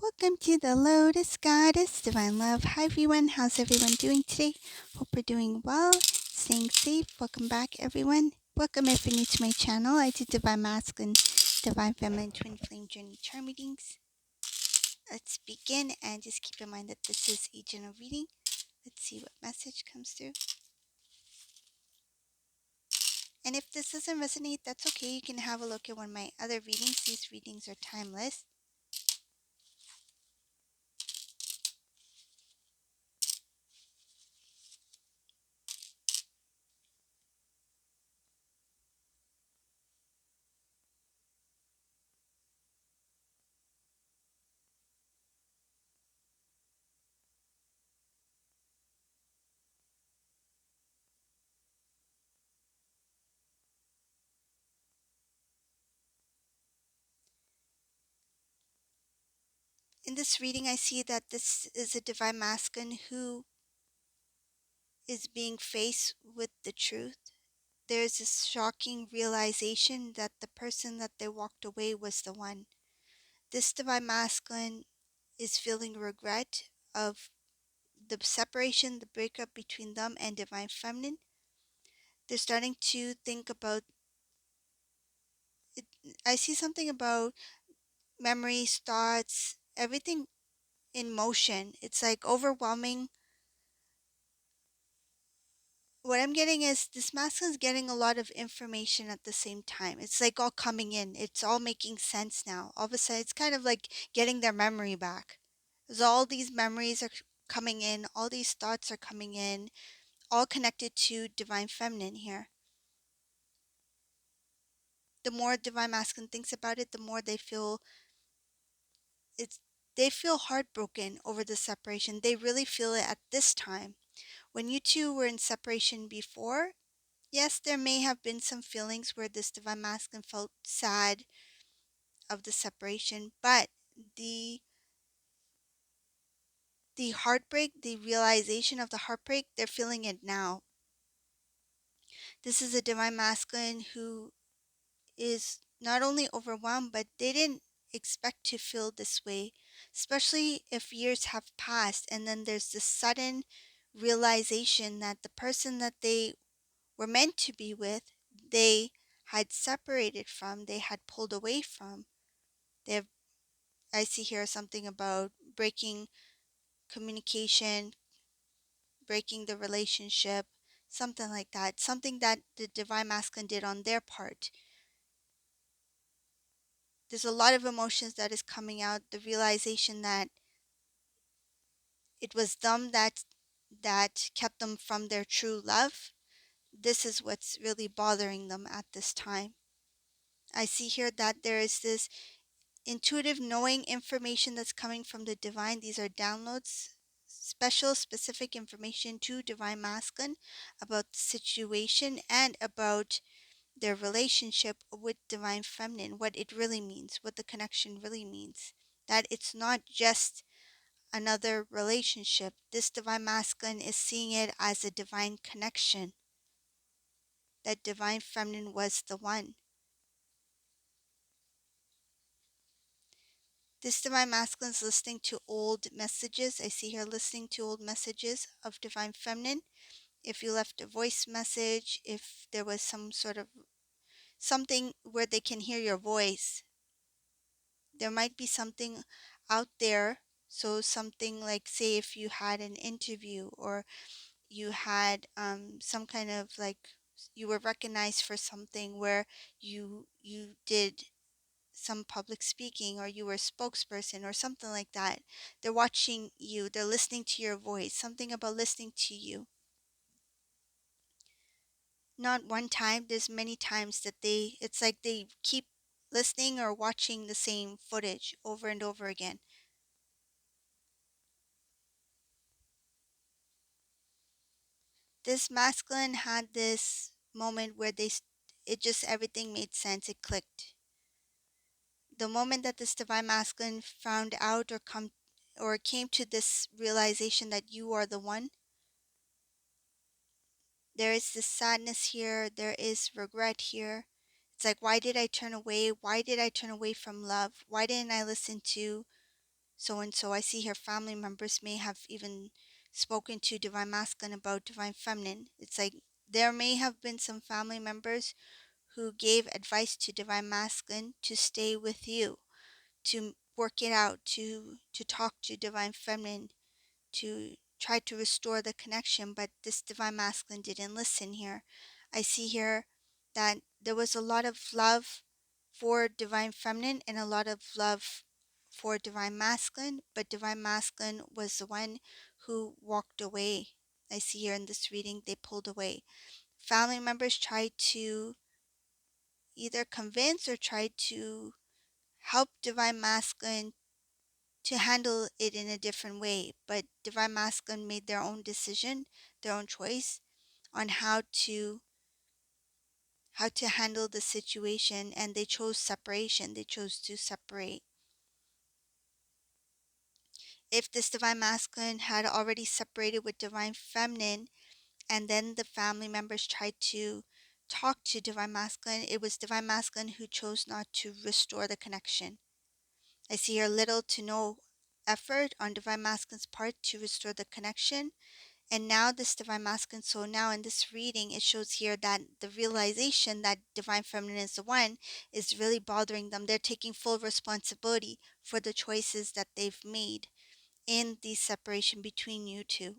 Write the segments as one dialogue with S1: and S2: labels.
S1: Welcome to the Lotus Goddess, Divine Love. Hi everyone, how's everyone doing today? Hope we're doing well, staying safe. Welcome back everyone. Welcome if you're new to my channel. I do Divine Masculine, Divine Feminine, Twin Flame Journey Charm readings. Let's begin and just keep in mind that this is a general reading. Let's see what message comes through. And if this doesn't resonate, that's okay. You can have a look at one of my other readings. These readings are timeless. In this reading, I see that this is a Divine Masculine who is being faced with the truth. There's this shocking realization that the person that they walked away was the one. This Divine Masculine is feeling regret of the separation, the breakup between them and Divine Feminine. They're starting to think about it. I see something about memories, thoughts, everything in motion. It's like overwhelming. What I'm getting is this masculine is getting a lot of information at the same time. It's like all coming in. It's all making sense now. All of a sudden, it's kind of like getting their memory back. Because all these memories are coming in, all these thoughts are coming in, all connected to Divine Feminine here. The more Divine Masculine thinks about it, the more it's they feel heartbroken over the separation. They really feel it at this time. When you two were in separation before, yes, there may have been some feelings where this Divine Masculine felt sad of the separation, but the heartbreak, the realization of the heartbreak, they're feeling it now. This is a Divine Masculine who is not only overwhelmed, but they didn't expect to feel this way, especially if years have passed and then there's this sudden realization that the person that they were meant to be with, they had separated from, they had pulled away from. They have, I see here something about breaking communication, breaking the relationship, something like that. Something that the Divine Masculine did on their part. There's a lot of emotions that is coming out. The realization that it was them that kept them from their true love. This is what's really bothering them at this time. I see here that there is this intuitive knowing information that's coming from the divine. These are downloads, special specific information to Divine Masculine about the situation and about their relationship with Divine Feminine, what it really means, what the connection really means. That it's not just another relationship. This Divine Masculine is seeing it as a divine connection. That Divine Feminine was the one. This Divine Masculine is listening to old messages. I see here listening to old messages of Divine Feminine. If you left a voice message, if there was some sort of something where they can hear your voice, there might be something out there. So something like, say, if you had an interview or you had some kind of like you were recognized for something where you did some public speaking or you were a spokesperson or something like that. They're watching you, they're listening to your voice, something about listening to you. Not one time, there's many times that it's like they keep listening or watching the same footage over and over again. This masculine had this moment where it just everything made sense, it clicked. The moment that this Divine Masculine found out or came to this realization that you are the one, there is this sadness here, there is regret here. It's like, why did I turn away? Why did I turn away from love? Why didn't I listen to so and so. I see here family members may have even spoken to divine masculine about divine feminine. It's like there may have been some family members who gave advice to divine masculine to stay with you, to work it out, to talk to divine feminine, to try to restore the connection, but this divine masculine didn't listen here. I see here that there was a lot of love for divine feminine and a lot of love for divine masculine, but divine masculine was the one who walked away. I see here in this reading they pulled away. Family members tried to either convince or tried to help divine masculine to handle it in a different way, but divine masculine made their own decision, their own choice on how to handle the situation, and they chose separation. They chose to separate. If this divine masculine had already separated with divine feminine and then the family members tried to talk to divine masculine, it was divine masculine who chose not to restore the connection. I see here little to no effort on divine masculine's part to restore the connection. And now this divine masculine, so now in this reading, it shows here that the realization that divine feminine is the one is really bothering them. They're taking full responsibility for the choices that they've made in the separation between you two.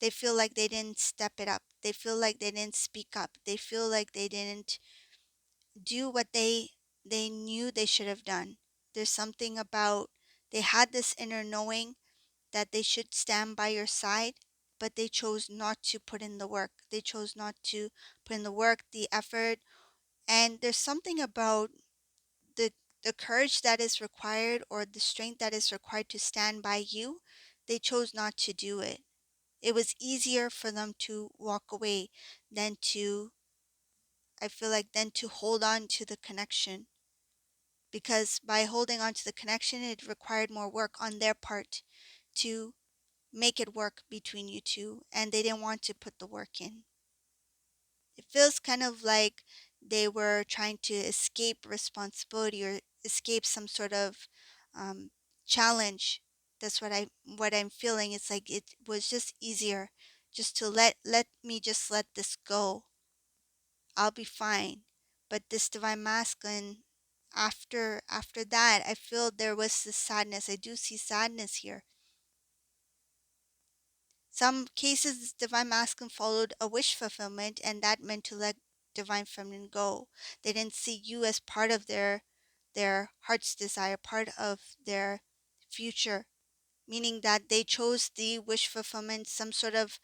S1: They feel like they didn't step it up. They feel like they didn't speak up. They feel like they didn't do what they knew they should have done. There's something about they had this inner knowing that they should stand by your side, but they chose not to put in the work. They chose not to put in the work, the effort, and there's something about the the courage that is required or the strength that is required to stand by you. They chose not to do it. It was easier for them to walk away than to, I feel like, than to hold on to the connection, because by holding on to the connection it required more work on their part to make it work between you two, and they didn't want to put the work in. It feels kind of like they were trying to escape responsibility or escape some sort of um, challenge. That's what I'm feeling. It's like it was just easier just to let me just let this go. I'll be fine. But this divine masculine, after that, I feel there was this sadness. I do see sadness here. Some cases, divine masculine followed a wish fulfillment, and that meant to let divine feminine go. They didn't see you as part of their heart's desire, part of their future, meaning that they chose the wish fulfillment, some sort of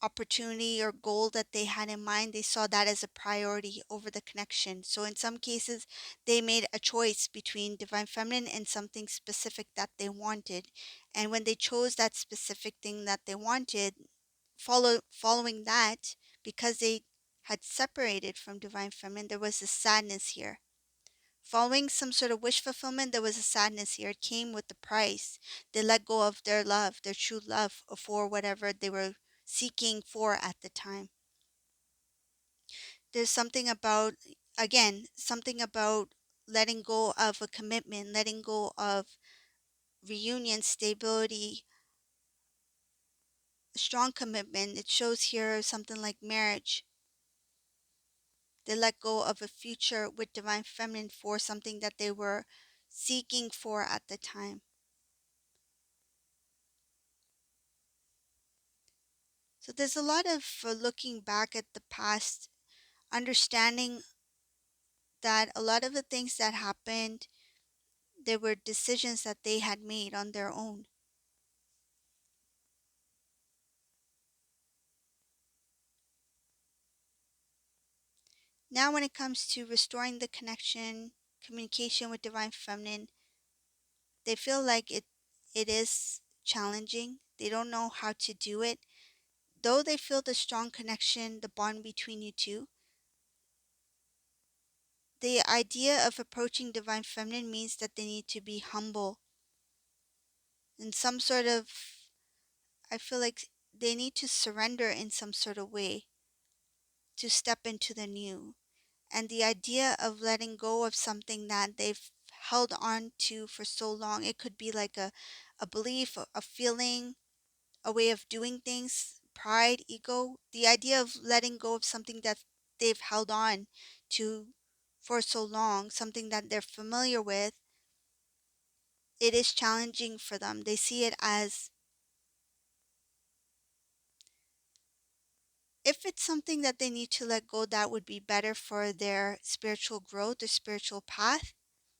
S1: opportunity or goal that they had in mind. They saw that as a priority over the connection. So in some cases, they made a choice between divine feminine and something specific that they wanted. And when they chose that specific thing that they wanted, following that, because they had separated from divine feminine, there was a sadness here. Following some sort of wish fulfillment, there was a sadness here. It came with the price. They let go of their love, their true love, for whatever they were seeking for at the time. There's something about, again, something about letting go of a commitment, letting go of reunion, stability, strong commitment. It shows here something like marriage. They let go of a future with divine feminine for something that they were seeking for at the time. So there's a lot of looking back at the past, understanding that a lot of the things that happened, there were decisions that they had made on their own. Now when it comes to restoring the connection, communication with divine feminine, they feel like it is challenging. They don't know how to do it. Though they feel the strong connection, the bond between you two, the idea of approaching divine feminine means that they need to be humble in some sort of, I feel like they need to surrender in some sort of way to step into the new. And the idea of letting go of something that they've held on to for so long. It could be like a belief, a feeling, a way of doing things, pride, ego. The idea of letting go of something that they've held on to for so long, something that they're familiar with, it is challenging for them. They see it as, if it's something that they need to let go that would be better for their spiritual growth or spiritual path,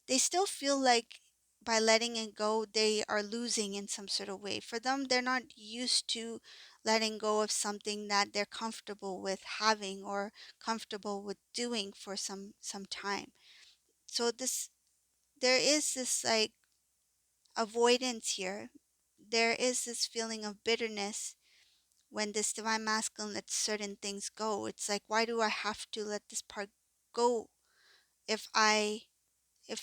S1: they still feel like by letting it go, they are losing in some sort of way. For them, they're not used to letting go of something that they're comfortable with having or comfortable with doing for some time. So there is this like avoidance here. There is this feeling of bitterness when this divine masculine lets certain things go. It's like, why do I have to let this part go if I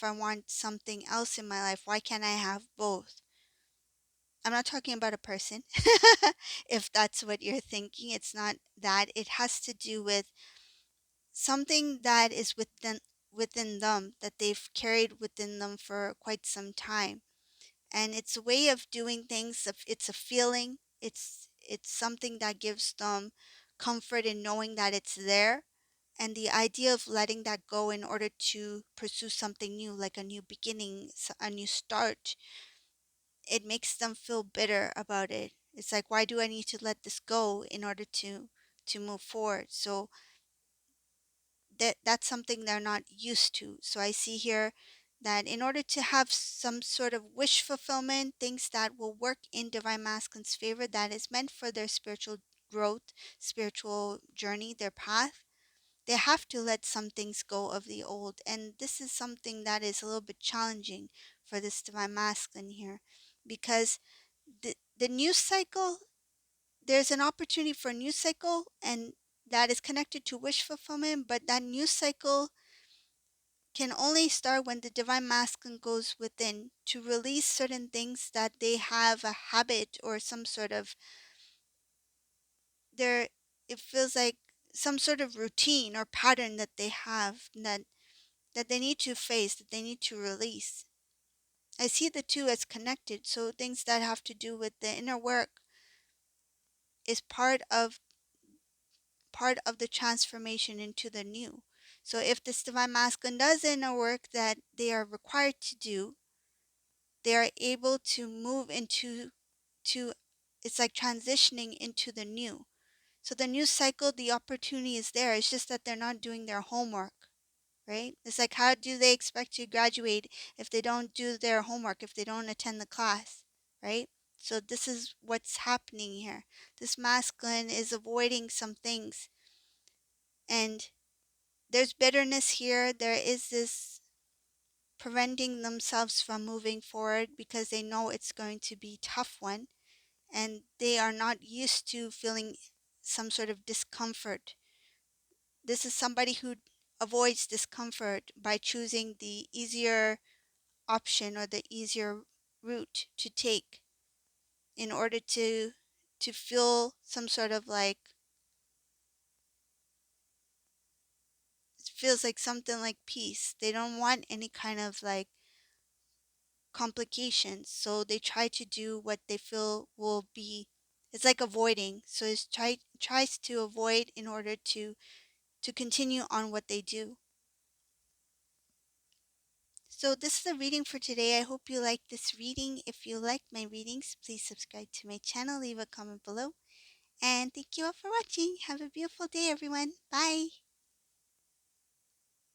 S1: want something else in my life? Why can't I have both? I'm not talking about a person. If that's what you're thinking, it's not that. It has to do with something that is within them, that they've carried within them for quite some time. And it's a way of doing things. It's a feeling. It's something that gives them comfort in knowing that it's there. And the idea of letting that go in order to pursue something new, like a new beginning, a new start, it makes them feel bitter about it. It's like, why do I need to let this go in order to move forward? So that's something they're not used to. So I see here that in order to have some sort of wish fulfillment, things that will work in divine masculine's favor, that is meant for their spiritual growth, spiritual journey, their path, they have to let some things go of the old. And this is something that is a little bit challenging for this divine masculine here, because the news cycle, there's an opportunity for a news cycle, and that is connected to wish fulfillment, but that news cycle can only start when the divine masculine goes within to release certain things that they have a habit or some sort of there, it feels like some sort of routine or pattern that they have that they need to face, that they need to release. I see the two as connected. So things that have to do with the inner work is part of the transformation into the new. So if this divine masculine does inner work that they are required to do, they are able to move into to it's like transitioning into the new. So the new cycle, the opportunity is there. It's just that they're not doing their homework, right? It's like, how do they expect to graduate if they don't do their homework, if they don't attend the class, right? So this is what's happening here. This masculine is avoiding some things, and there's bitterness here. There is this preventing themselves from moving forward because they know it's going to be a tough one, and they are not used to feeling some sort of discomfort. This is somebody who avoids discomfort by choosing the easier option or the easier route to take in order to feel some sort of like, it feels like something like peace. They don't want any kind of like complications, so they try to do what they feel will be, it's like avoiding. So it's tries to avoid in order to continue on what they do. So this is the reading for today. I hope you like this reading. If you like my readings, please subscribe to my channel, leave a comment below, and thank you all for watching. Have a beautiful day, everyone. Bye.